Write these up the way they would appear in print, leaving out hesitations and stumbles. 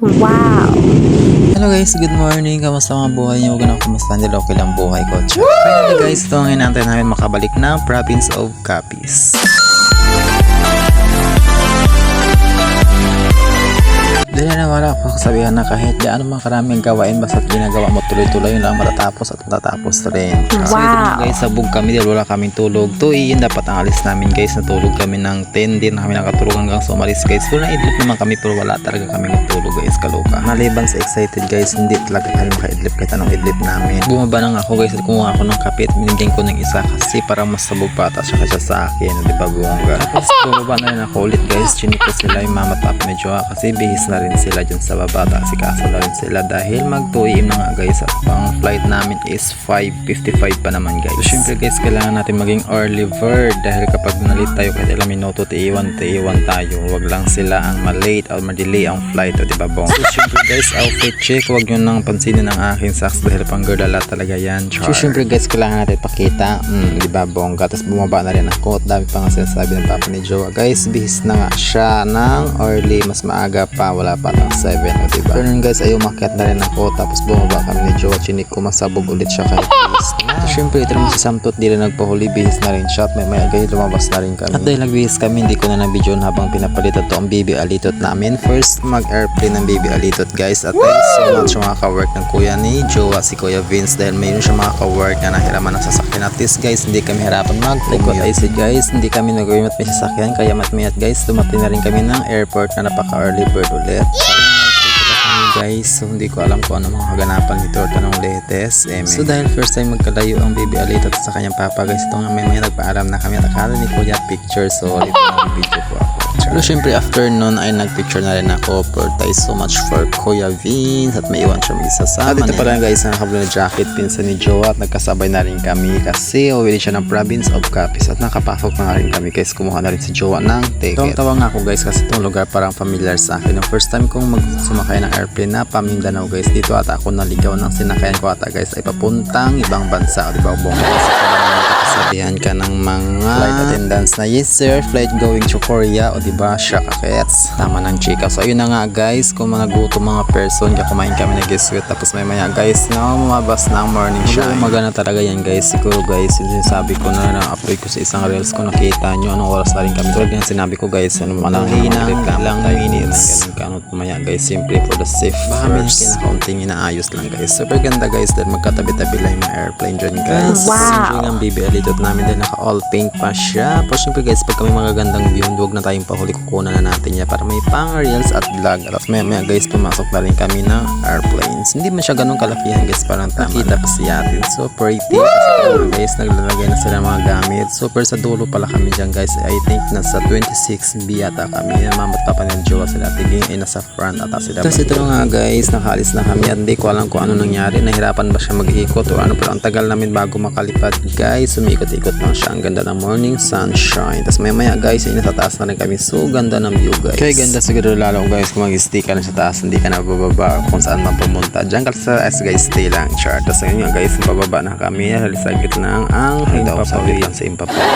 Wow! Hello guys, good morning. Kamusta mga buhay niyo? Huwag na kumusta nila. Okay lang buhay ko. Finally guys, ito ang hinantay namin makabalik ng Province of Capiz. Dahil na wala ako kasabihan na kahit gaano mga karaming gawain basta't ginagawa mo tuloy-tuloy yun lang matatapos at matatapos rin. So ito na guys, sabog kami dahil wala kaming tulog. Tuiin dapat ang alis namin guys, natulog kami ng 10 din na kami nakatulog hanggang sa umalis guys. Full na idlip naman kami pero wala talaga kami matulog guys, kaluka. Maliban sa excited guys, hindi talaga kami maka-idlip kahit anong idlip namin. Bumaba lang ako guys at kumuha ako ng kapit. Binigyan ko ng isa kasi para mas sabog pa at siya sa akin, di ba bongga? Tapos bumaba na rin ako ulit guys, chinik ko sila yung mama at papa medyo kasi bihis na rin sila dyan sa baba, kasi kaso na rin sila dahil mag-2 AM na nga guys at pang flight namin is 5:55 pa naman guys. So syempre guys, kailangan natin maging early bird dahil kapag nalit tayo kahit ilang minuto tiiwan tayo, wag lang sila ang malate or ma-delay ang flight, o diba bong? So syempre guys, outfit check, wag nyo nang pansinin ang aking socks dahil pang gardala talaga yan. So syempre guys, kailangan natin pakita, diba bong? Tapos bumaba na rin ako at dami pa nga sinasabi ng papa ni Jowa guys, bihis na nga siya ng early, mas maaga pa, wala pa ng 7, o diba? Pero nun guys, ay umakyat na rin ako tapos bumaba kami ni Jowa, chinik ko masabog ulit siya kahit bihis na. So syempre ito naman si Samtot, di rin nagpahuli, bihis na rin siya at may guys, lumabas na rin kami. At dahil nagbihis kami, hindi ko na nabidyon habang pinapalitan to ang baby alitot namin. First mag-airplane ng baby alitot guys, at thanks so much mga ka-work ng kuya ni Jowa, si Kuya Vince, dahil mayroon siya mga ka-work na nahiraman ng sasakyan. At least guys, hindi kami hirapan mag-commute. I said guys, hindi kami nag-uwi at may sasakyan, kaya mat-mayat guys, dumating na rin kami ng airport na napaka-early bird ulit. Guys, so hindi ko alam kung ano mga kaganapan nito or tanong letes. So dahil first time magkalayo ang baby alitot sa kanyang papa guys, ito nga may nagpaalam na kami at akala ni kuya picture, so ulit ang video ko ako. Pero syempre after nun ay nagpicture na rin ako, pero thanks so much for Kuya Vince at may iwan siya mag-isa sa amin. At ito pala guys, nakakablo na jacket pinsan ni Jowa at nagkasabay na rin kami kasi uwi siya ng Province of Capiz at nakapasok na rin kami guys, kumuha na rin si Jowa ng ticket. Tawa nga ako guys kasi itong lugar parang familiar sa akin. Yung first time kong sumakay ng airplane na Mindanao guys, dito ata ako naligaw ng sinakayan ko ata guys ay papuntang ibang bansa, di ba bong? Sabihan ka ng mga flight attendants na yes sir, flight going to Korea, o diba shakakets, tama ng chika. So ayun na nga guys, kung mga gutom mga person, kaya kumain kami na giswit tapos may maya guys na lumabas na ang morning shine. Magana talaga yan guys, siguro guys yung sinasabi ko na na-upload ko sa isang reels ko, nakita nyo anong oras na rin kami. Tulad yung sinabi ko guys, ano malang ilang minutes ganun maya guys, simply for the safe. Baka may kinakaunting inaayos lang guys. Super ganda guys dahil magkatabi-tabi lang yung mga airplane dyan guys. Wow! Ang baby alitot namin dahil naka all pink pa siya. Pero syempre guys, pag kami magagandang view, huwag na tayong pahuli, kukunan na natin niya para may pang reels at vlog. At maya guys, pumasok na rin kami ng airplanes. Hindi man siya ganun kalakihan guys, parang nakita pa si atin. So pretty. Kasi guys, naglalagay na sila mga gamit. Super sa dulo pala kami dyan guys. I think nasa 26B yata kami. Mama at papa ng Jowa sila tiging ay nasa front at sila. Tapos ito nga guys, nakaalis na kami at hindi ko alam kung ano nangyari. Nahirapan ba siya mag-ikot o ano, pero ang tagal namin bago makalipad guys. Umikot-ikot lang siya. Ang ganda ng morning sunshine. Tapos maya guys, ay nasa taas na rin kami. So ganda ng view guys. Kaya ganda siguro lalo guys kung mag-stick ka na sa taas, hindi ka na bababa kung saan man pumunta. Diyan ka sa guys, stay lang chart. Tapos ngayon nga guys, bababa na kami. Sa gitna ang himpapawitan sa himpapawitan.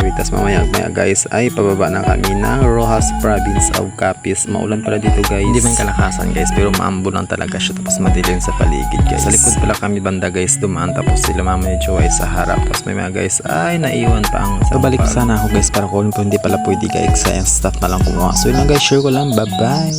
Tapos mamaya guys ay pababa na kami ng Rojas Province of Capiz. Maulan pala dito guys, hindi man kalakasan guys, pero maambon lang talaga siya. Tapos madilim sa paligid guys. Sa likod pala kami banda guys dumaan, tapos sila mama ni Jowa ay sa harap. Tapos may mga guys ay naiwan pa ang pabalik sana ako guys para kung hindi pala pwede guys sa staff na lang kumuha. So yun lang guys, share ko lang, bye bye.